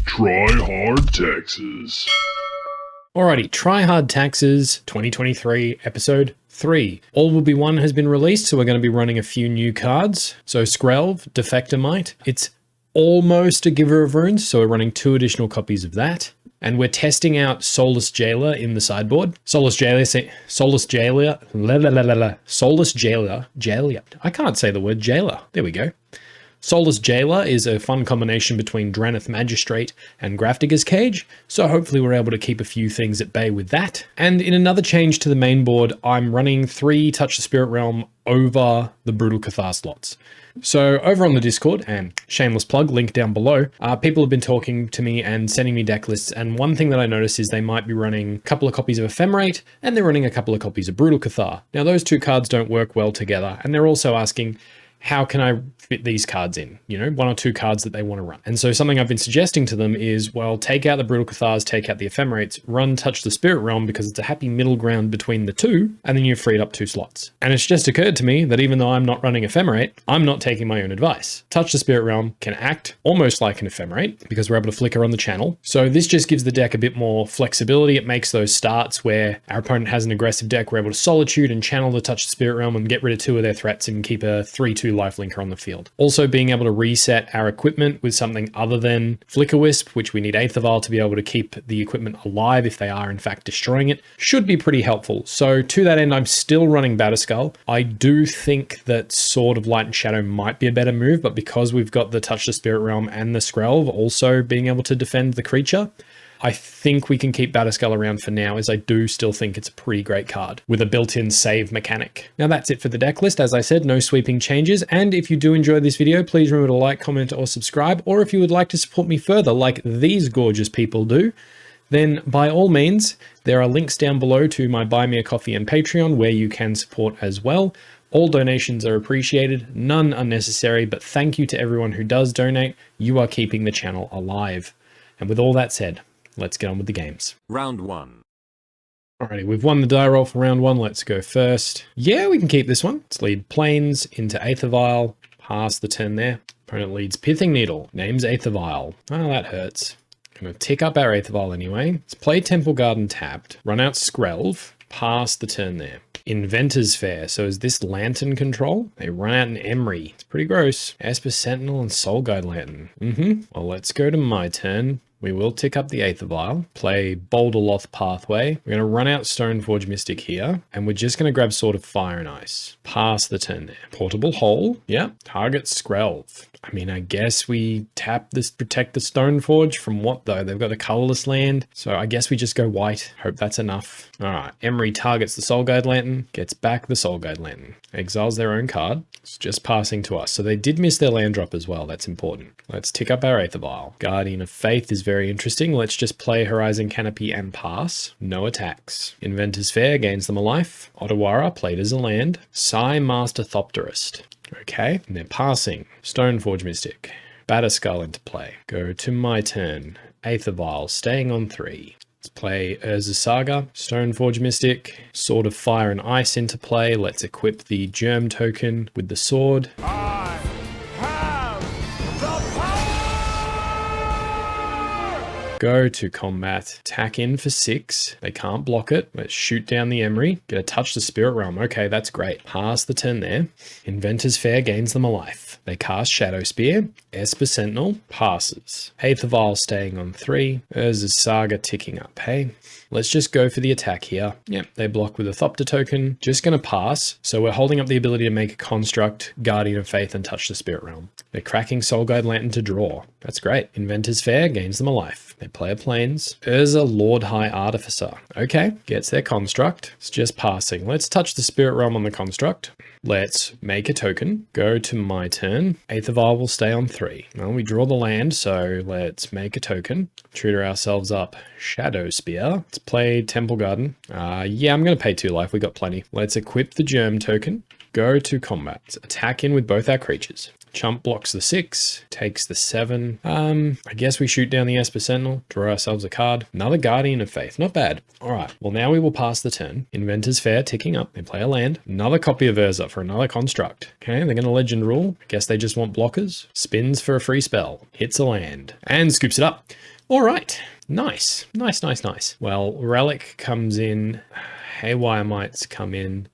Try Hard Taxes. Alrighty, Try Hard Taxes 2023 episode 3. All Will Be One has been released, so we're going to be running a few new cards. So Skrelv, Defector Mite, it's almost a Giver of Runes, so we're running 2 additional copies of that. And we're testing out Soulless Jailer in the sideboard. Soulless Jailer, I can't say the word jailer. There we go. Soulless Jailer is a fun combination between Drannith Magistrate and Grafdigger's Cage, so hopefully we're able to keep a few things at bay with that. And in another change to the main board, I'm running 3 Touch the Spirit Realm over the Brutal Cathar slots. So over on the Discord, and shameless plug, link down below, people have been talking to me and sending me deck lists, and one thing that I noticed is they might be running a couple of copies of Ephemerate, and they're running a couple of copies of Brutal Cathar. Now those 2 cards don't work well together, and they're also asking, how can I fit these cards in? You know, 1 or 2 cards that they want to run. And so something I've been suggesting to them is, well, take out the Brutal Cathars, take out the Ephemerates, run Touch the Spirit Realm because it's a happy middle ground between the 2, and then you've freed up 2 slots. And it's just occurred to me that even though I'm not running Ephemerate, I'm not taking my own advice. Touch the Spirit Realm can act almost like an Ephemerate because we're able to flicker on the channel. So this just gives the deck a bit more flexibility. It makes those starts where our opponent has an aggressive deck, we're able to Solitude and channel the Touch the Spirit Realm and get rid of 2 of their threats and keep a 3/2 lifelinker on the field. Also being able to reset our equipment with something other than Flickerwisp, which we need Aether Vial to be able to keep the equipment alive if they are in fact destroying it, should be pretty helpful. So to that end, I'm still running Batterskull. I do think that Sword of Light and Shadow might be a better move, but because we've got the Touch the Spirit Realm and the Skrelv also being able to defend the creature, I think we can keep Batterskull around for now, as I do still think it's a pretty great card with a built-in save mechanic. Now that's it for the deck list. As I said, no sweeping changes. And if you do enjoy this video, please remember to like, comment, or subscribe. Or if you would like to support me further, like these gorgeous people do, then by all means, there are links down below to my Buy Me a Coffee and Patreon where you can support as well. All donations are appreciated, none unnecessary, but thank you to everyone who does donate. You are keeping the channel alive. And with all that said, let's get on with the games. Round 1. Alrighty, we've won the die roll for round 1. Let's go first. Yeah, we can keep this one. Let's lead Plains into Aether Vial. Pass the turn there. Opponent leads Pithing Needle. Names Aether Vial. Oh, that hurts. Gonna tick up our Aether Vial anyway. Let's play Temple Garden tapped. Run out Skrelv. Pass the turn there. Inventor's Fair. So is this Lantern control? They run out an Emery. It's pretty gross. Esper Sentinel and Soul Guide Lantern. Well, let's go to my turn. We will tick up the Aether Vial, play Branchloft Pathway. We're going to run out Stoneforge Mystic here, and we're just going to grab Sword of Fire and Ice. Pass the turn there. Portable Hole. Yeah. Target Skrelv. I mean, I guess we tap this, protect the Stoneforge from what though? They've got a colorless land, so I guess we just go white. Hope that's enough. All right. Emery targets the Soul Guide Lantern, gets back the Soul Guide Lantern. Exiles their own card. It's just passing to us. So they did miss their land drop as well. That's important. Let's tick up our Aether Vial. Guardian of Faith is very interesting. Let's just play Horizon Canopy and pass. No attacks. Inventor's Fair gains them a life. Otawara played as a land. Psy Master Thopterist. Okay, and they're passing. Stoneforge Mystic. Batterskull into play. Go to my turn. Aether Vial staying on 3. Let's play Urza Saga, Stoneforge Mystic, Sword of Fire and Ice into play. Let's equip the Germ token with the sword. I have the power! Go to combat, attack in for 6. They can't block it. Let's shoot down the Emery. Get a Touch the Spirit Realm. Okay, that's great. Pass the turn there. Inventor's Fair gains them a life. They cast Shadowspear. Esper Sentinel passes. Aether Vial staying on 3. Urza's Saga ticking up. Hey, let's just go for the attack here. Yep, they block with a Thopter token. Just going to pass. So we're holding up the ability to make a construct, Guardian of Faith, and Touch the Spirit Realm. They're cracking Soul Guide Lantern to draw. That's great. Inventor's Fair gains them a life. They play a Plains. Urza Lord High Artificer. Okay, gets their construct. It's just passing. Let's touch the Spirit Realm on the construct. Let's make a token. Go to my turn. Aether Vial will stay on 3. Well, we draw the land, so let's make a token. Tutor ourselves up Shadowspear. Let's play Temple Garden. Yeah, I'm going to pay 2 life. We got plenty. Let's equip the Germ token. Go to combat. Attack in with both our creatures. Chump blocks the 6, takes the 7. I guess we shoot down the Esper Sentinel, draw ourselves a card. Another Guardian of Faith, not bad. All right, well now we will pass the turn. Inventor's Fair ticking up, they play a land. Another copy of Urza for another construct. Okay, they're gonna Legend Rule. I guess they just want blockers. Spins for a free spell, hits a land, and scoops it up. All right. Nice. Nice, nice, nice. Well, Relic comes in. Haywire Mites come in.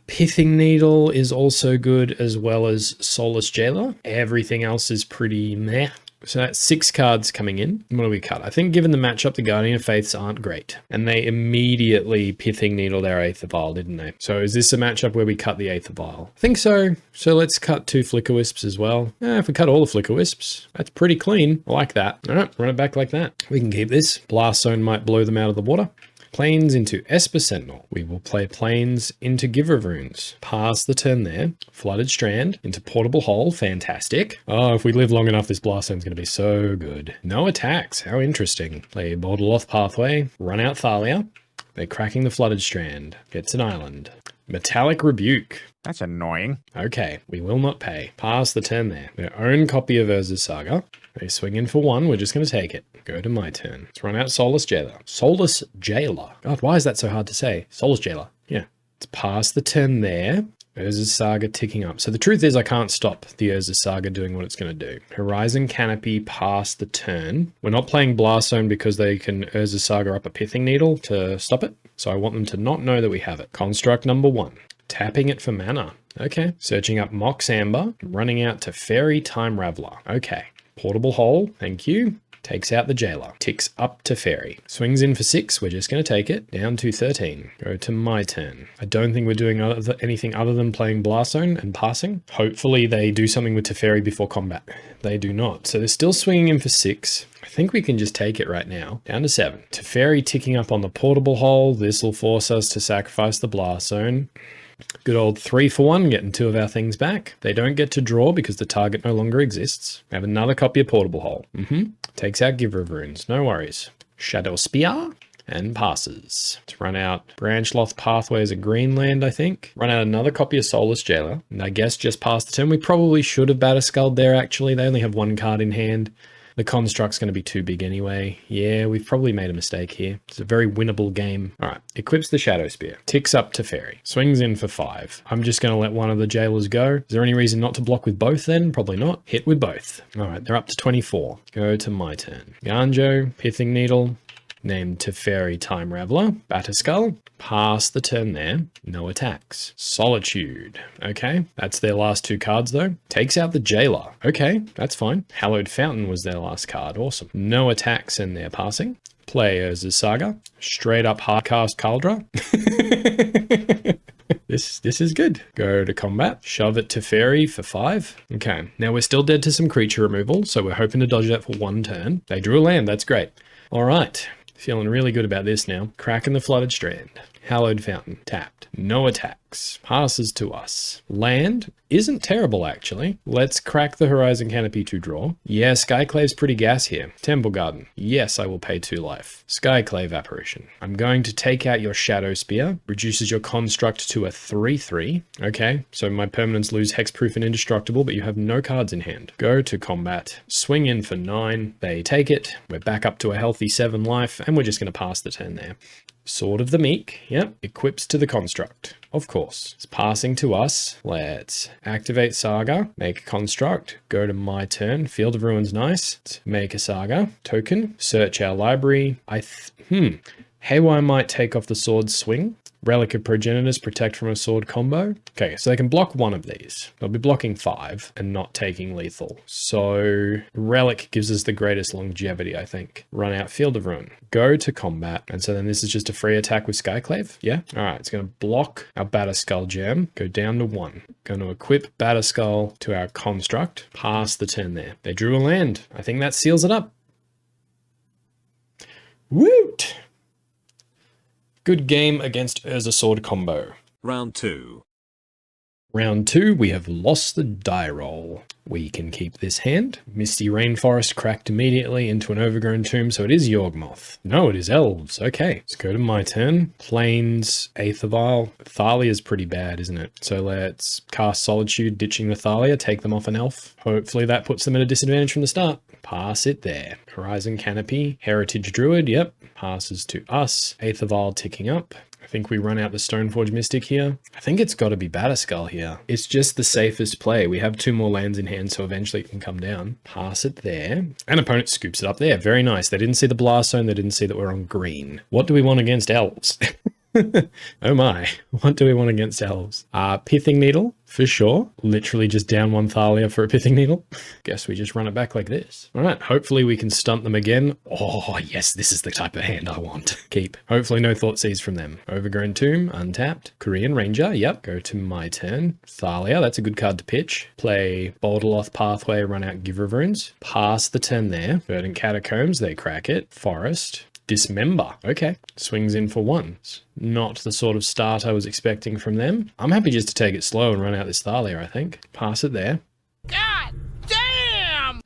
Pithing Needle is also good, as well as Soulless Jailer. Everything else is pretty meh. So that's 6 cards coming in. What do we cut? I think given the matchup, the Guardian of Faiths aren't great. And they immediately Pithing Needle their Aether Vial, didn't they? So is this a matchup where we cut the Aether Vial? I think so. So let's cut 2 Flickerwisps as well. If we cut all the Flickerwisps, that's pretty clean. I like that. All right, run it back like that. We can keep this. Blast Zone might blow them out of the water. Plains into Esper Sentinel. We will play Plains into Giver of Runes. Pass the turn there. Flooded Strand into Portable Hole. Fantastic. Oh, if we live long enough, this Blast Zone's going to be so good. No attacks. How interesting. Play Branchloft Pathway. Run out Thalia. They're cracking the Flooded Strand. Gets an island. Metallic Rebuke. That's annoying. Okay, we will not pay. Pass the turn there. Their own copy of Urza's Saga. They swing in for 1. We're just going to take it. Go to my turn. Let's run out Soulless Jailer. Soulless Jailer. God, why is that so hard to say? Soulless Jailer. Yeah. Let's pass the turn there. Urza's Saga ticking up. So the truth is I can't stop the Urza Saga doing what it's going to do. Horizon Canopy pass the turn. We're not playing Blast Zone because they can Urza Saga up a Pithing Needle to stop it. So I want them to not know that we have it. Construct number 1. Tapping it for mana. Okay. Searching up Mox Amber. Running out to Fairy Time Raveler. Okay. Portable Hole. Thank you. Takes out the Jailer. Ticks up to Fairy. Swings in for 6. We're just going to take it. Down to 13. Go to my turn. I don't think we're doing anything other than playing Blast Zone and passing. Hopefully they do something with Teferi before combat. They do not. So they're still swinging in for 6. I think we can just take it right now. Down to 7. Teferi ticking up on the Portable Hole. This will force us to sacrifice the Blast Zone. Good old 3 for 1, getting 2 of our things back. They don't get to draw because the target no longer exists. We have another copy of Portable Hole. Takes out Giver of Runes. No worries. Shadowspear and passes. Let's run out Branchloft Pathway as a green land, I think. Run out another copy of Soulless Jailer. And I guess just past the turn. We probably should have Batterskulled there, actually. They only have 1 card in hand. The construct's going to be too big anyway. Yeah, we've probably made a mistake here. It's a very winnable game. All right, equips the Shadowspear. Ticks up to Fairy. Swings in for 5. I'm just going to let one of the Jailers go. Is there any reason not to block with both then? Probably not. Hit with both. All right, they're up to 24. Go to my turn. Eiganjo, Pithing Needle, named Teferi Time Raveler, Batterskull. Pass the turn there. No attacks. Solitude. Okay, that's their last 2 cards though. Takes out the Jailer. Okay, that's fine. Hallowed Fountain was their last card. Awesome. No attacks in their passing. Play Urza's Saga. Straight up hardcast Kaldra. This is good. Go to combat. Shove it to Fairy for 5. Okay, now we're still dead to some creature removal, so we're hoping to dodge that for 1 turn. They drew a land. That's great. All right. Feeling really good about this now. Cracking the Flooded Strand. Hallowed Fountain. Tapped. No attacks. Passes to us. Land isn't terrible, actually. Let's crack the Horizon Canopy to draw. Yeah, Skyclave's pretty gas here. Temple Garden. Yes, I will pay 2 life. Skyclave Apparition. I'm going to take out your Shadowspear. Reduces your construct to a 3/3. Okay, so my permanents lose hexproof and indestructible, but you have no cards in hand. Go to combat. Swing in for 9. They take it. We're back up to a healthy 7 life, and we're just going to pass the turn there. Sword of the Meek. Yep. Equips to the construct. Of course. It's passing to us. Let's activate Saga. Make a construct. Go to my turn. Field of Ruins, nice. Let's make a Saga. Token. Search our library. Haywire Mite take off the sword swing. Relic of Progenitus, protect from a sword combo. Okay, so they can block 1 of these. They'll be blocking 5 and not taking lethal. So Relic gives us the greatest longevity, I think. Run out Field of Ruin. Go to combat. And so then this is just a free attack with Skyclave. Yeah. All right, it's going to block our Batterskull gem. Go down to 1. Going to equip Batterskull to our construct. Pass the turn there. They drew a land. I think that seals it up. Woot! Good game against Urza Sword combo. Round 2. Round 2, we have lost the die roll. We can keep this hand. Misty Rainforest cracked immediately into an overgrown tomb, so it is Yawgmoth. No, it is Elves. Okay, let's go to my turn. Plains, Aether Vial. Thalia is pretty bad, isn't it? So let's cast Solitude, ditching the Thalia, take them off an elf. Hopefully that puts them at a disadvantage from the start. Pass it there. Horizon Canopy, Heritage Druid, yep. Passes to us. Aether Vial ticking up. I think we run out the Stoneforge Mystic here. I think it's got to be Batterskull here. It's just the safest play. We have 2 more lands in hand, so eventually it can come down. Pass it there. And opponent scoops it up there. Very nice. They didn't see the blast zone. They didn't see that we're on green. What do we want against Elves? Oh my, what do we want against Elves? Pithing Needle, for sure. Literally just down 1 Thalia for a Pithing Needle. Guess we just run it back like this. All right, hopefully we can stunt them again. Oh yes, this is the type of hand I want. Keep. Hopefully no Thoughtseize from them. Overgrown Tomb, untapped. Korean Ranger, yep. Go to my turn. Thalia, that's a good card to pitch. Play Branchloft Pathway, run out Giver of Runes. Pass the turn there. Verdant Catacombs, they crack it. Forest. Dismember. Okay. Swings in for 1. Not the sort of start I was expecting from them. I'm happy just to take it slow and run out this Thalia, I think. Pass it there. God damn!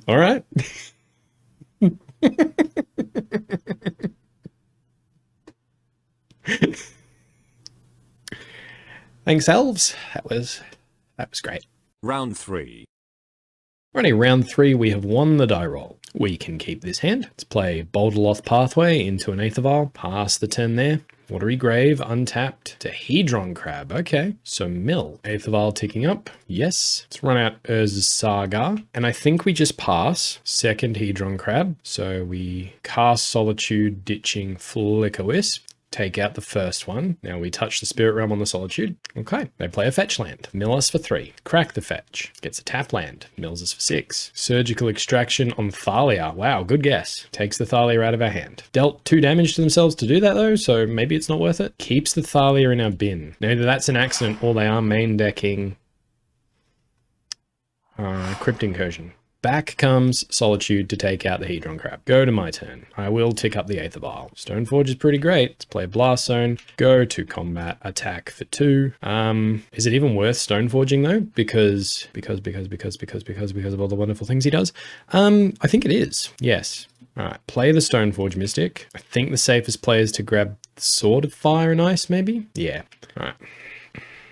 All right. Thanks, Elves. That was great. Round 3. Alrighty, round 3, we have won the die roll. We can keep this hand. Let's play Branchloft Pathway into an Aether Vial. Pass the turn there. Watery Grave, untapped. Hedron Crab, okay. So mill. Aether Vial ticking up. Yes. Let's run out Urza's Saga. And I think we just pass. Second Hedron Crab. So we cast Solitude, ditching Flickerwisp. Take out the first one. Now we touch the Spirit Realm on the Solitude. Okay. They play a fetch land. Mill us for 3. Crack the fetch. Gets a tap land. Mills us for 6. Surgical Extraction on Thalia. Wow, good guess. Takes the Thalia out of our hand. Dealt 2 damage to themselves to do that though, so maybe it's not worth it. Keeps the Thalia in our bin. Now either that's an accident or they are main decking Crypt Incursion. Back comes Solitude to take out the Hedron Crab. Go to my turn. I will tick up the Aether Vial. Stoneforge is pretty great. Let's play Blast Zone. Go to combat. Attack for 2. Is it even worth Stoneforging though? Because of all the wonderful things he does. I think it is. Yes. All right. Play the Stoneforge Mystic. I think the safest play is to grab Sword of Fire and Ice maybe. Yeah. All right.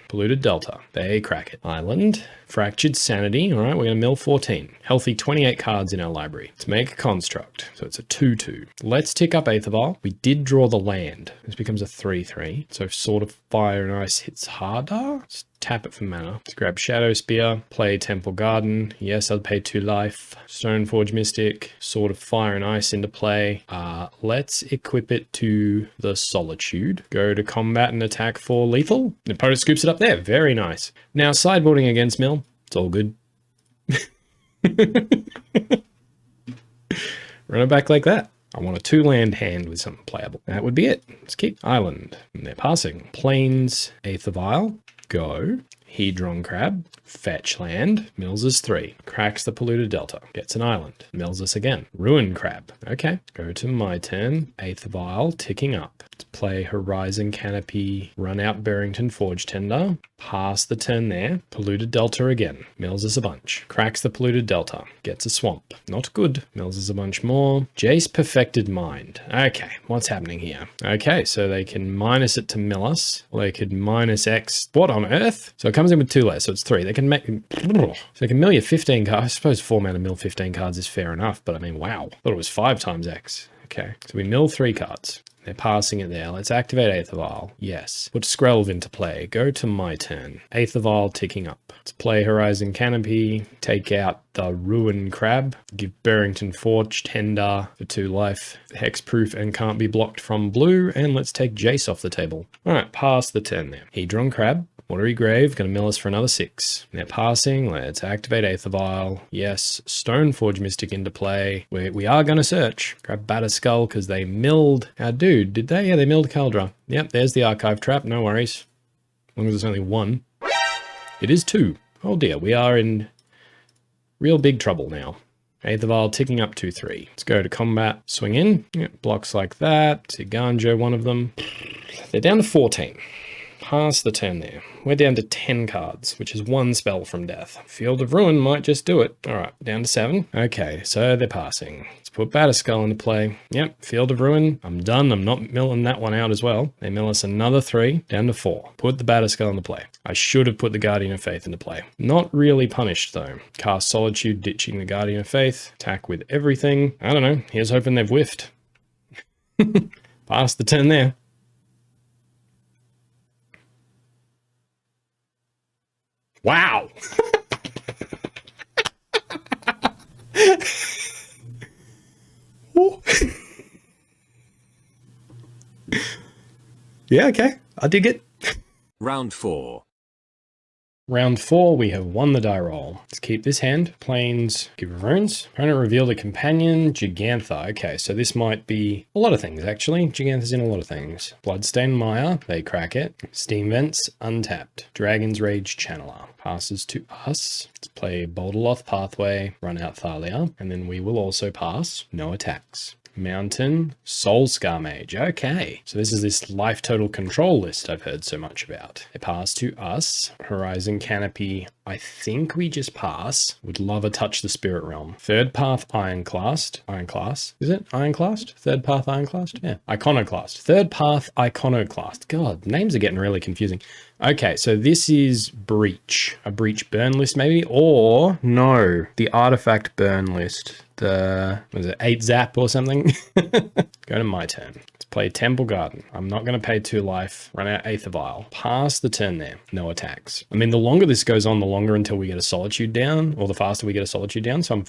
Polluted Delta. They crack it. Island. Fractured Sanity. All right, we're going to mill 14. Healthy 28 cards in our library. Let's make a construct. So it's a 2-2. Let's tick up Aether Vial. We did draw the land. This becomes a 3-3. So Sword of Fire and Ice hits harder. Let's tap it for mana. Let's grab Shadowspear. Play Temple Garden. Yes, I'll pay 2 life. Stoneforge Mystic. Sword of Fire and Ice into play. Let's equip it to the Solitude. Go to combat and attack for lethal. The opponent scoops it up there. Very nice. Now sideboarding against mill. It's all good. Run it back like that. I want a 2-land hand with something playable. That would be it. Let's keep Island. And they're passing. Plains, Aether Vial. Go. Hedron Crab. Fetch land. Mills us 3. Cracks the Polluted Delta. Gets an island. Mills us again. Ruin Crab. Okay. Go to my turn. Aether Vial ticking up. Let's play Horizon Canopy. Run out Burrenton Forge-Tender. Pass the turn there. Polluted Delta again. Mills us a bunch. Cracks the Polluted Delta. Gets a swamp. Not good. Mills us a bunch more. Jace Perfected Mind. Okay. What's happening here? Okay. So they can minus it to mill us. Or they could minus X. What on earth? So it comes in with 2 less. So it's 3. They can make... So they can mill you 15 cards. I suppose 4 mana mill 15 cards is fair enough. But I mean, wow. I thought it was 5 times X. Okay. So we mill 3 cards. They're passing it there. Let's activate Aether Vial. Yes. Put Skrelv into play. Go to my turn. Aether Vial ticking up. Let's play Horizon Canopy. Take out the Ruin Crab. Give Burrenton Forge-Tender for 2 life. Hexproof and can't be blocked from blue. And let's take Jace off the table. All right. Pass the turn there. Hedron Crab. Watery Grave, going to mill us for another 6. They're passing. Let's activate Aether Vial. Yes, Stoneforge Mystic into play. We are going to search. Grab Batterskull because they milled our dude. Did they? Yeah, they milled Kaldra. Yep, there's the archive trap. No worries. As long as it's only 1. It is 2. Oh dear, we are in real big trouble now. Aether Vial ticking up 2-3. Let's go to combat. Swing in. Yep, blocks like that. Eiganjo, one of them. They're down to 14. Pass the turn there. We're down to 10 cards, which is 1 spell from death. Field of Ruin might just do it. All right, down to 7. Okay, so they're passing. Let's put Batterskull into play. Yep, Field of Ruin. I'm done. I'm not milling that one out as well. They mill us another 3, down to 4. Put the Batterskull into play. I should have put the Guardian of Faith into play. Not really punished, though. Cast Solitude, ditching the Guardian of Faith. Attack with everything. I don't know. Here's hoping they've whiffed. Pass the turn there. Wow. Yeah, okay. I dig it. Round 4. Round 4, we have won the die roll. Let's keep this hand. Plains, give of runes. Opponent revealed a companion, Gigantha. Okay, so this might be a lot of things, actually. Gigantha's in a lot of things. Bloodstained Mire, they crack it. Steam Vents, untapped. Dragon's Rage Channeler. Passes to us. Let's play Boulderloth Pathway, run out Thalia, and then we will also pass. No attacks. Mountain, Soul Scar Mage. Okay, so this is this life total control list I've heard so much about. They pass to us. Horizon Canopy, I think we just pass. Would love a Touch the Spirit Realm. Third Path Ironclast. Ironclast? Is it Ironclast? Third Path Ironclast? Yeah. Iconoclast. Third Path Iconoclast. God, names are getting really confusing. Okay, so this is Breach. A Breach burn list maybe? Or, no, the Artifact burn list. The, was it 8 zap or something? Go to my turn. Let's play Temple Garden. I'm not going to pay 2 life. Run out Aether Vial. Pass the turn there. No attacks. I mean, the longer this goes on, the longer until we get a Solitude down, or the faster we get a Solitude down. So I'm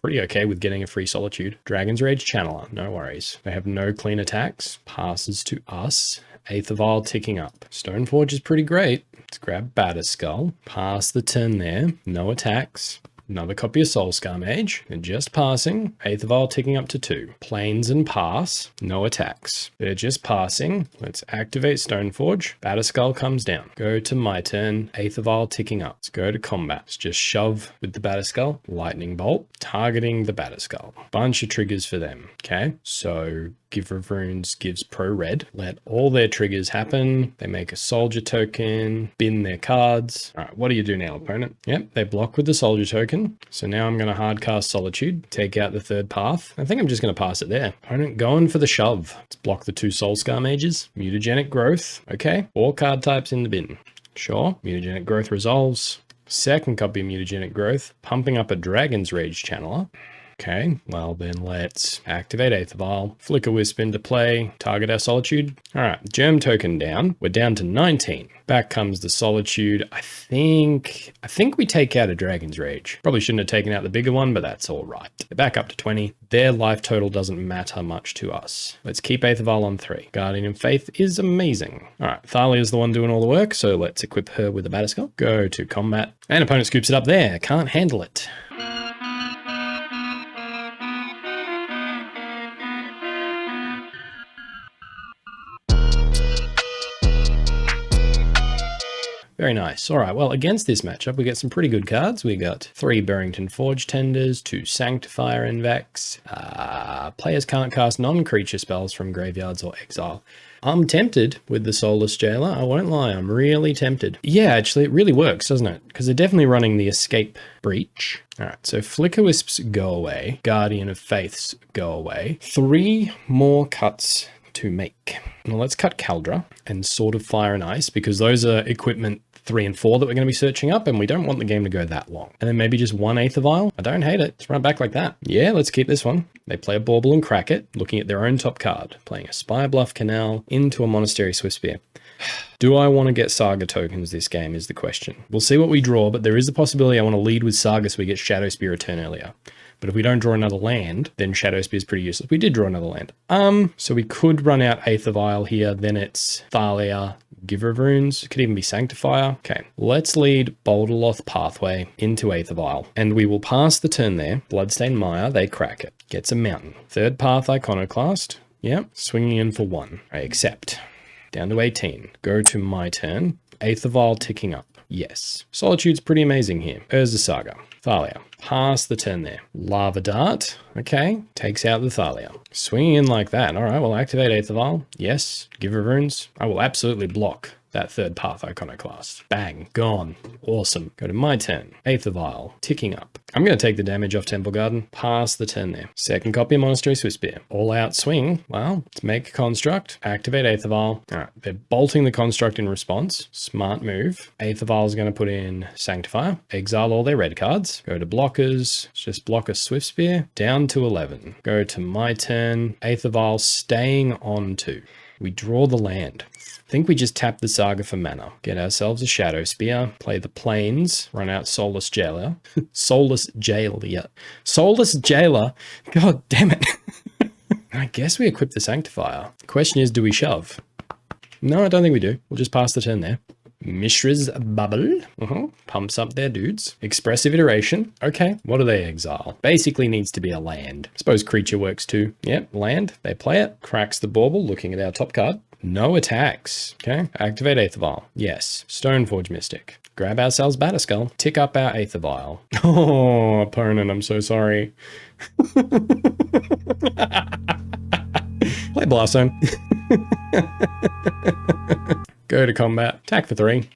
pretty okay with getting a free Solitude. Dragon's Rage Channeler. No worries. They have no clean attacks. Passes to us. Aether Vial ticking up. Stoneforge is pretty great. Let's grab Batterskull. Pass the turn there. No attacks. Another copy of Soul Scar Mage, and just passing. Aether Vial ticking up to 2. Plains and pass, no attacks. They're just passing. Let's activate Stoneforge. Batterskull comes down. Go to my turn. Aether Vial ticking up. Let's go to combat. Let's just shove with the Batterskull. Lightning Bolt, targeting the Batterskull. Bunch of triggers for them. Okay, so Giver of Runes gives pro red. Let all their triggers happen. They make a soldier token, bin their cards. All right, what do you do now, opponent? Yep, they block with the soldier token. So now I'm going to hard cast Solitude, take out the third path. I think I'm just going to pass it there. Opponent going for the shove. Let's block the 2 Soul Scar Mages. Mutagenic Growth. Okay, 4 card types in the bin. Sure, Mutagenic Growth resolves. Second copy of Mutagenic Growth, pumping up a Dragon's Rage Channeler. Okay, well then let's activate Aether Vial, Flickerwisp into play, target our Solitude. All right, Germ token down. We're down to 19. Back comes the Solitude. I think we take out a Dragon's Rage. Probably shouldn't have taken out the bigger one, but that's all right. They're back up to 20. Their life total doesn't matter much to us. Let's keep Aether Vial on 3. Guardian of Faith is amazing. All right, Thalia is the one doing all the work, so let's equip her with the Batterskull. Go to combat. And opponent scoops it up there. Can't handle it. Very nice. All right, well, against this matchup, we get some pretty good cards. We got 3 Burrenton Forge-Tenders, 2 Sanctifier en-Vecs. Players can't cast non-creature spells from graveyards or exile. I'm tempted with the Soulless Jailer. I won't lie, I'm really tempted. Yeah, actually, it really works, doesn't it? Because they're definitely running the Escape Breach. All right, so Flickerwisps go away. Guardian of Faiths go away. 3 more cuts to make. Well, let's cut Kaldra and Sword of Fire and Ice, because those are equipment 3 and 4 that we're going to be searching up, and we don't want the game to go that long. And then maybe just 1 Aether Vial. I don't hate it. Let's run it back like that. Yeah, let's keep this one. They play a Bauble and crack it, looking at their own top card, playing a Spire Bluff Canal into a Monastery Swiftspear. Do I want to get Saga tokens this game is the question. We'll see what we draw, but there is the possibility I want to lead with Saga so we get Shadowspear a turn earlier. But if we don't draw another land, then Shadowspear is pretty useless. We did draw another land. So we could run out Aether Vial here, then it's Thalia, Giver of Runes. It could even be Sanctifier. Okay, let's lead Boulderloth Pathway into Aether Vial, and we will pass the turn there. Bloodstained Mire, they crack it. Gets a mountain. Third Path Iconoclast. Yep, swinging in for 1. I accept. Down to 18. Go to my turn. Aether Vial ticking up. Yes. Solitude's pretty amazing here. Urza Saga. Thalia. Pass the turn there. Lava Dart. Okay. Takes out the Thalia. Swinging in like that. All right, we'll activate Aether Vial. Yes. Giver of Runes. I will absolutely block that third path iconoclast. Bang, gone. Awesome. Go to my turn. Aether Vial, ticking up. I'm going to take the damage off Temple Garden. Pass the turn there. Second copy of Monastery Swiftspear. All out swing. Well, let's make a construct. Activate Aether Vial. All right, they're bolting the construct in response. Smart move. Aether Vial is going to put in Sanctifier. Exile all their red cards. Go to blockers. Let's just block a Swiftspear. Down to 11. Go to my turn. Aether Vial staying on 2. We draw the land. I think we just tap the Saga for mana. Get ourselves a Shadowspear, play the Plains, run out Soulless Jailer. Soulless Jailer. Soulless Jailer? God damn it. I guess we equip the Sanctifier. The question is, do we shove? No, I don't think we do. We'll just pass the turn there. Mishra's Bubble. Pumps up their dudes. Expressive Iteration. Okay, what do they exile? Basically needs to be a land. Suppose creature works too. Yep, land. They play it. Cracks the bauble, looking at our top card. No attacks. Okay, activate Aether Vial. Yes. Stoneforge Mystic. Grab ourselves Batterskull. Tick up our Aether Vial. Oh, opponent, I'm so sorry. Play Blast Zone. Go to combat. Attack for 3.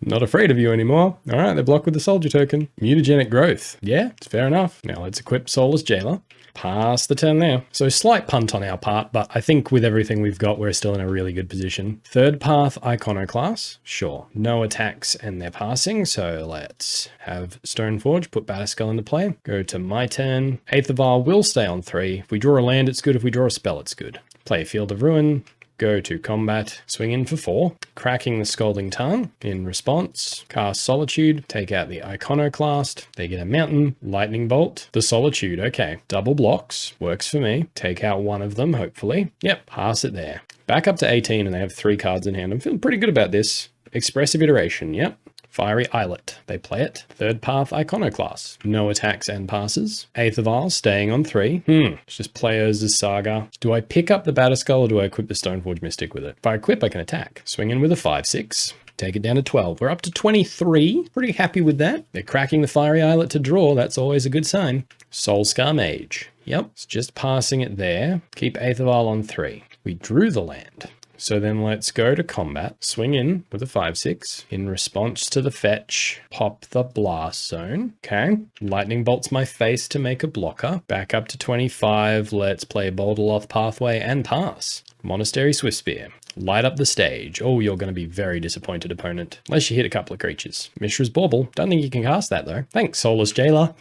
Not afraid of you anymore. All right, they're blocked with the soldier token. Mutagenic growth. Yeah, it's fair enough. Now let's equip Soulless Jailer. Pass the turn there. So slight punt on our part, but I think with everything we've got, we're still in a really good position. Third path Iconoclast. Sure. No attacks and they're passing. So let's have Stoneforge, put Batterskull into play. Go to my turn. Aether Vial will stay on 3. If we draw a land, it's good. If we draw a spell, it's good. Play Field of Ruin. Go to combat, swing in for 4, cracking the Scalding Tongue. In response, cast Solitude, take out the Iconoclast. They get a mountain, lightning bolt, the Solitude. Okay, double blocks, works for me. Take out one of them, hopefully. Yep, pass it there. Back up to 18 and they have 3 cards in hand. I'm feeling pretty good about this. Expressive Iteration, yep. Fiery Islet, they play it. Third path Iconoclast, no attacks and passes. Aether Vial staying on 3. It's just play Urza's Saga. Do I pick up the Batterskull or do I equip the Stoneforge Mystic with it? If I equip, I can attack. Swing in with a 5/6. Take it down to 12. We're up to 23. Pretty happy with that. They're cracking the Fiery Islet to draw. That's always a good sign. Soulscar Mage. Yep, it's just passing it there. Keep Aether Vial on 3. We drew the land. So then let's go to combat, swing in with a 5/6. In response to the fetch, pop the Blast Zone. Okay, Lightning Bolts my face to make a blocker. Back up to 25, let's play Branchloft Pathway and pass. Monastery Swiftspear. Light up the stage. Oh, you're going to be very disappointed, opponent. Unless you hit a couple of creatures. Mishra's Bauble. Don't think you can cast that though. Thanks, Soulless Jailer.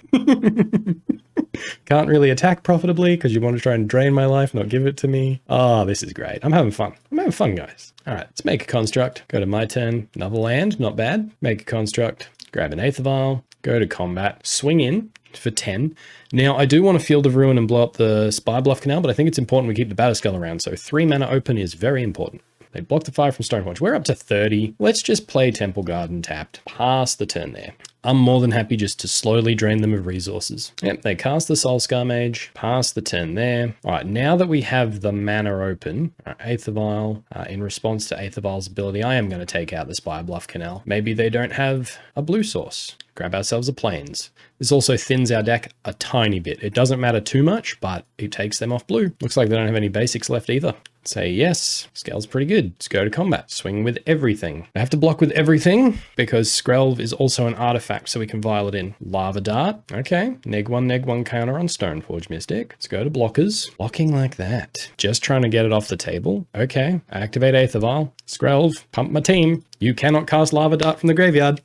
Can't really attack profitably because you want to try and drain my life, not give it to me. Oh, this is great. I'm having fun. I'm having fun, guys. All right, let's make a construct. Go to my turn. Another land, not bad. Make a construct. Grab an Aether Vial. Go to combat. Swing in for 10. Now, I do want to Field of Ruin and blow up the Spy Bluff Canal, but I think it's important we keep the Batterskull around, so 3 mana open is very important. They block the fire from Stoneforge. We're up to 30. Let's just play Temple Garden tapped. Pass the turn there. I'm more than happy just to slowly drain them of resources. Yep, they cast the Soulscar Mage. Pass the turn there. All right, now that we have the mana open, Aether Vial, in response to Aether Vial's ability, I am going to take out the Spire Bluff Canal. Maybe they don't have a blue source. Grab ourselves a Plains. This also thins our deck a tiny bit. It doesn't matter too much, but it takes them off blue. Looks like they don't have any basics left either. Say yes, scale's pretty good. Let's go to combat. Swing with everything. I have to block with everything because Skrelv is also an artifact, so we can vial it in. Lava Dart. Okay, neg1 counter on Stoneforge Mystic. Let's go to blockers. Blocking like that. Just trying to get it off the table. Okay, activate Aether Vial. Skrelv, pump my team. You cannot cast Lava Dart from the graveyard.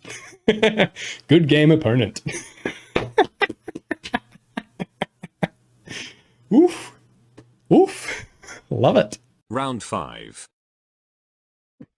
Good game, opponent. Oof. Oof. Love it. Round 5.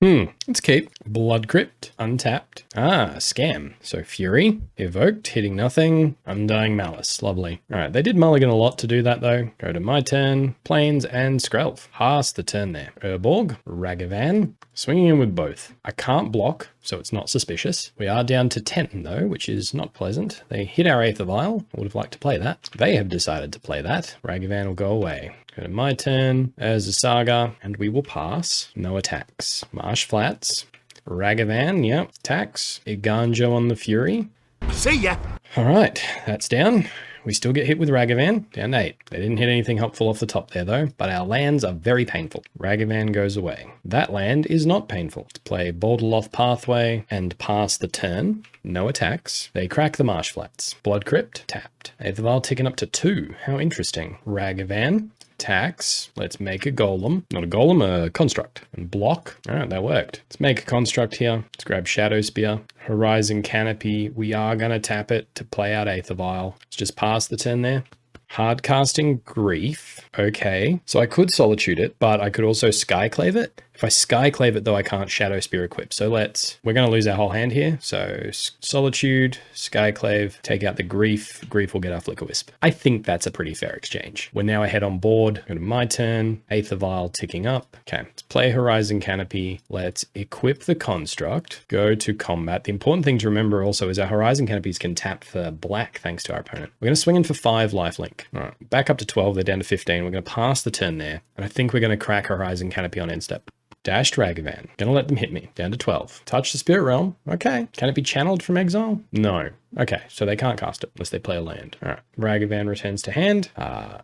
Let's keep Blood Crypt, untapped. Scam. So Fury, evoked, hitting nothing, Undying Malice. Lovely. All right, they did mulligan a lot to do that though. Go to my turn, Plains and Skrelv. Pass the turn there. Urborg, Ragavan, swinging in with both. I can't block, so it's not suspicious. We are down to 10 though, which is not pleasant. They hit our Aether Vial. I would have liked to play that. They have decided to play that. Ragavan will go away. Go to my turn, as a Saga, and we will pass. No attacks. Marsh Flats, Ragavan, yep, attacks. Eiganjo on the Fury. See ya. All right, that's down. We still get hit with Ragavan, down to 8. They didn't hit anything helpful off the top there though, but our lands are very painful. Ragavan goes away. That land is not painful. Let's play Branchloft Pathway and pass the turn. No attacks. They crack the Marsh Flats. Blood Crypt, tapped. Aether Vial ticking up to 2. How interesting. Ragavan. Attacks. Let's make a golem. Not a golem, a construct. And block. All right, that worked. Let's make a construct here. Let's grab Shadowspear. Horizon Canopy. We are going to tap it to play out Aether Vial. Let's just pass the turn there. Hard casting Grief. Okay. So I could Solitude it, but I could also Skyclave it. If I Skyclave it though, I can't Shadowspear equip. So we're going to lose our whole hand here. So Solitude, Skyclave, take out the Grief. Grief will get our Flickerwisp. I think that's a pretty fair exchange. We're now ahead on board. Go to my turn. Aether Vial ticking up. Okay, let's play Horizon Canopy. Let's equip the construct. Go to combat. The important thing to remember also is our Horizon Canopies can tap for black thanks to our opponent. We're going to swing in for 5 lifelink. All right, back up to 12. They're down to 15. We're going to pass the turn there. And I think we're going to crack Horizon Canopy on end step. Dashed Ragavan. Gonna let them hit me. Down to 12. Touch the Spirit Realm. Okay. Can it be channeled from exile? No. Okay, so they can't cast it unless they play a land. All right. Ragavan returns to hand.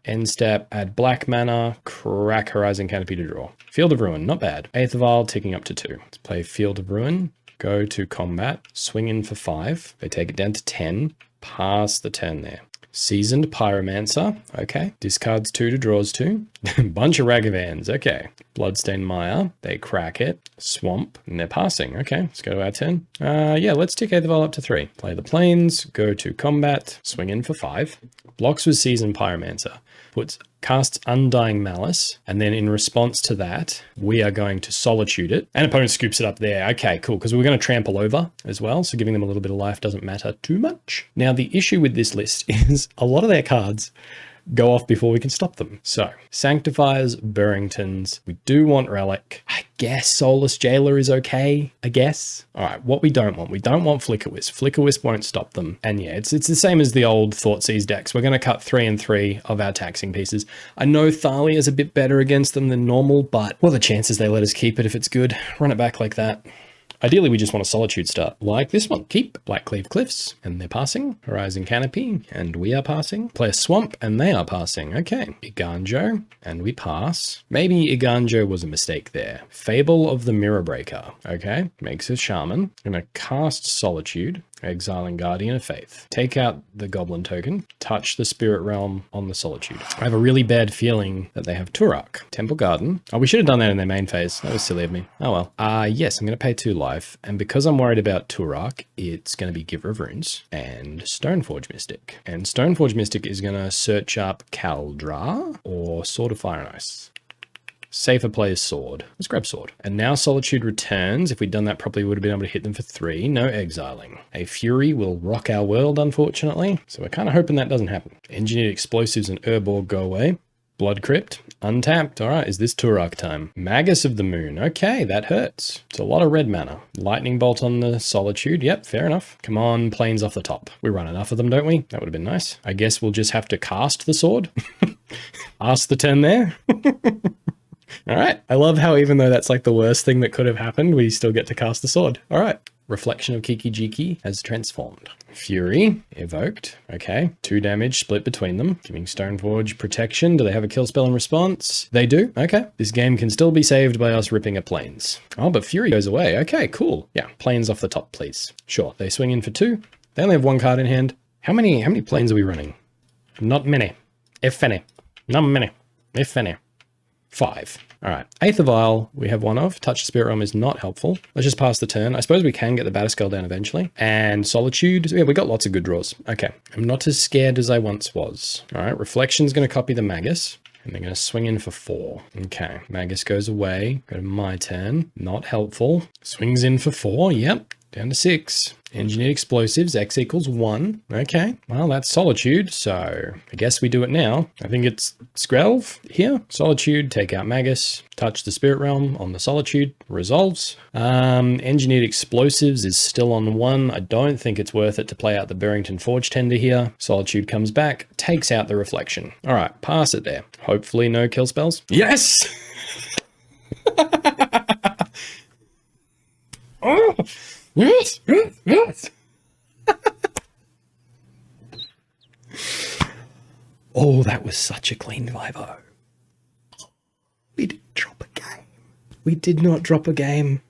End step, add black mana, crack Horizon Canopy to draw. Field of Ruin, not bad. Aether Vial ticking up to 2. Let's play Field of Ruin. Go to combat. Swing in for 5. They take it down to 10. Pass the turn there. Seasoned Pyromancer. Okay. Discards 2 to draws 2. Bunch of Ragavans. Okay. Bloodstained Mire. They crack it. Swamp. And they're passing. Okay. Let's go to our turn. Yeah, let's tick Aether Vial up to 3. Play the Plains. Go to combat. Swing in for 5. Blocks with Seasoned Pyromancer. Casts Undying Malice, and then in response to that, we are going to Solitude it, and opponent scoops it up there. Okay, cool, because we're going to trample over as well, so giving them a little bit of life doesn't matter too much. Now, the issue with this list is a lot of their cards go off before we can stop them. So, Sanctifiers, Burrentons, we do want Relic. I guess Soulless Jailer is okay, I guess. All right, what we don't want Flickerwisp. Flickerwisp won't stop them. And yeah, it's the same as the old Thoughtseize decks. We're going to cut 3 and 3 of our taxing pieces. I know Thalia is a bit better against them than normal, but what are the chances they let us keep it if it's good? Run it back like that. Ideally, we just want a Solitude start, like this one. Keep Blackcleave Cliffs, and they're passing. Horizon Canopy, and we are passing. Play a Swamp, and they are passing. Okay. Eiganjo, and we pass. Maybe Eiganjo was a mistake there. Fable of the Mirror Breaker. Okay. Makes a Shaman. Gonna cast Solitude. Exiling Guardian of Faith. Take out the Goblin token. Touch the Spirit Realm on the Solitude. I have a really bad feeling that they have Turak. Temple Garden. Oh, we should have done that in their main phase. That was silly of me. Oh well. Yes, I'm going to pay 2 life. And because I'm worried about Turak, it's going to be Giver of Runes and Stoneforge Mystic. And Stoneforge Mystic is going to search up Kaldra or Sword of Fire and Ice. Safer play is Sword. Let's grab Sword. And now Solitude returns. If we'd done that properly, we would have been able to hit them for 3. No exiling. A Fury will rock our world, unfortunately. So we're kind of hoping that doesn't happen. Engineered Explosives and Urborg go away. Blood Crypt. Untapped. All right, is this Turak time? Magus of the Moon. Okay, that hurts. It's a lot of red mana. Lightning Bolt on the Solitude. Yep, fair enough. Come on, Plains off the top. We run enough of them, don't we? That would have been nice. I guess we'll just have to cast the sword. Ask the turn there. All right. I love how even though that's like the worst thing that could have happened, we still get to cast the sword. All right. Reflection of Kiki Jiki has transformed. Fury evoked. Okay. 2 damage split between them, giving Stoneforge protection. Do they have a kill spell in response? They do. Okay. This game can still be saved by us ripping a Plains. Oh, but Fury goes away. Okay, cool. Yeah. Plains off the top, please. Sure. They swing in for 2. They only have 1 card in hand. How many Plains are we running? Not many. If any. Not many. If any. 5. All right. Aether Vial, we have 1 of. Touch the Spirit Realm is not helpful. Let's just pass the turn. I suppose we can get the Batterskull down eventually. And Solitude. Yeah, we got lots of good draws. Okay. I'm not as scared as I once was. All right. Reflection's going to copy the Magus. And they're going to swing in for 4. Okay. Magus goes away. Go to my turn. Not helpful. Swings in for 4. Yep. Down to 6. Engineered Explosives, X equals 1. Okay, well, that's Solitude, so I guess we do it now. I think it's Skrelv here. Solitude, take out Magus, touch the Spirit Realm on the Solitude, resolves. Engineered Explosives is still on 1. I don't think it's worth it to play out the Burrenton Forge-Tender here. Solitude comes back, takes out the Reflection. All right, pass it there. Hopefully no kill spells. Yes! Oh! Yes, yes, yes. Oh, that was such a clean 5-0. We didn't drop a game. We did not drop a game.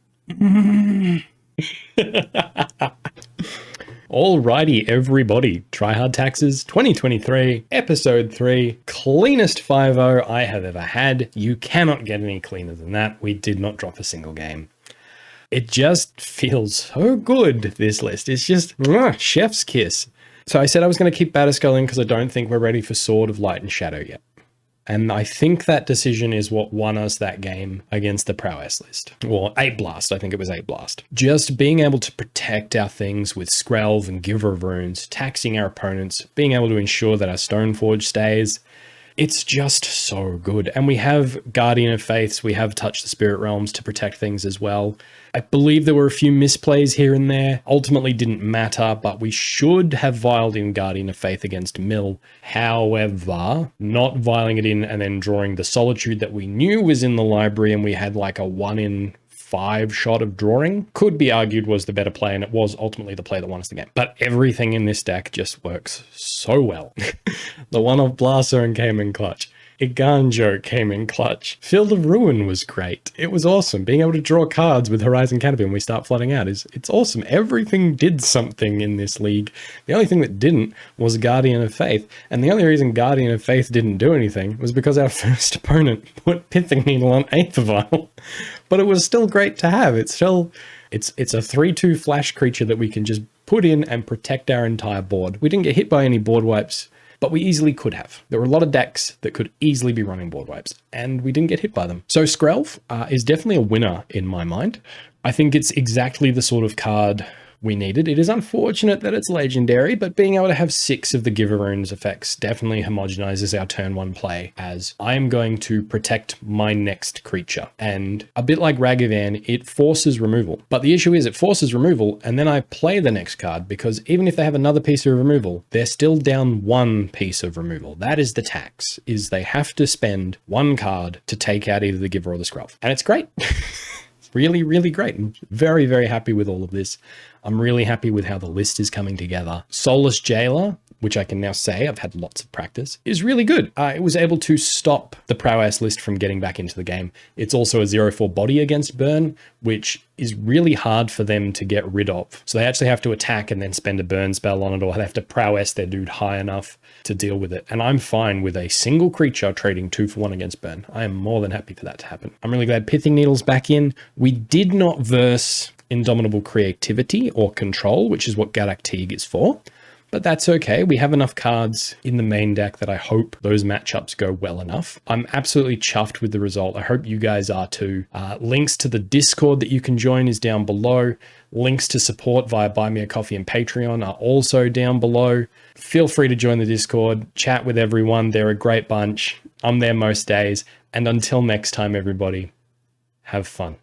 Alrighty, everybody. Try Hard Taxes 2023, episode 3, cleanest 5-0 I have ever had. You cannot get any cleaner than that. We did not drop a single game. It just feels so good, this list. It's just chef's kiss. So I said I was going to keep Batterskull in because I don't think we're ready for Sword of Light and Shadow yet. And I think that decision is what won us that game against the Prowess list. Or 8 Blast, I think it was 8 Blast. Just being able to protect our things with Skrelv and Giver of Runes, taxing our opponents, being able to ensure that our Stoneforge stays. It's just so good. And we have Guardian of Faiths, we have Touch the Spirit Realms to protect things as well. I believe there were a few misplays here and there. Ultimately didn't matter, but we should have vialed in Guardian of Faith against Mill. However, not vialing it in and then drawing the Solitude that we knew was in the library and we had like a 1 in 5 shot of drawing could be argued was the better play, and it was ultimately the play that won us the game. But everything in this deck just works so well. The one-off Blaster and came in clutch. Eiganjo came in clutch. Field of Ruin was great. It was awesome. Being able to draw cards with Horizon Canopy when we start flooding out it's awesome. Everything did something in this league. The only thing that didn't was Guardian of Faith. And the only reason Guardian of Faith didn't do anything was because our first opponent put Pithing Needle on Aether Vial. But it was still great to have. It's a 3/2 flash creature that we can just put in and protect our entire board. We didn't get hit by any board wipes, but we easily could have. There were a lot of decks that could easily be running board wipes, and we didn't get hit by them. So Skrelv is definitely a winner in my mind. I think it's exactly the sort of card we needed. It is unfortunate that it's legendary, but being able to have 6 of the Giver Runes effects definitely homogenizes our turn 1 play, as I am going to protect my next creature. And a bit like Ragavan, it forces removal. But the issue is it forces removal, and then I play the next card, because even if they have another piece of removal, they're still down 1 piece of removal. That is the tax, is they have to spend 1 card to take out either the Giver or the Skrelv. And it's great. Really, really great. I'm very, very happy with all of this. I'm really happy with how the list is coming together. Soulless Jailer, which I can now say, I've had lots of practice, is really good. It was able to stop the Prowess list from getting back into the game. It's also a 0/4 body against burn, which is really hard for them to get rid of. So they actually have to attack and then spend a burn spell on it, or they have to Prowess their dude high enough to deal with it. And I'm fine with a single creature trading 2 for 1 against burn. I am more than happy for that to happen. I'm really glad Pithing Needle's back in. We did not verse Indomitable Creativity or Control, which is what Gaddock Teeg is for. But that's okay. We have enough cards in the main deck that I hope those matchups go well enough. I'm absolutely chuffed with the result. I hope you guys are too. Links to the Discord that you can join is down below. Links to support via Buy Me a Coffee and Patreon are also down below. Feel free to join the Discord, chat with everyone. They're a great bunch. I'm there most days. And until next time, everybody, have fun.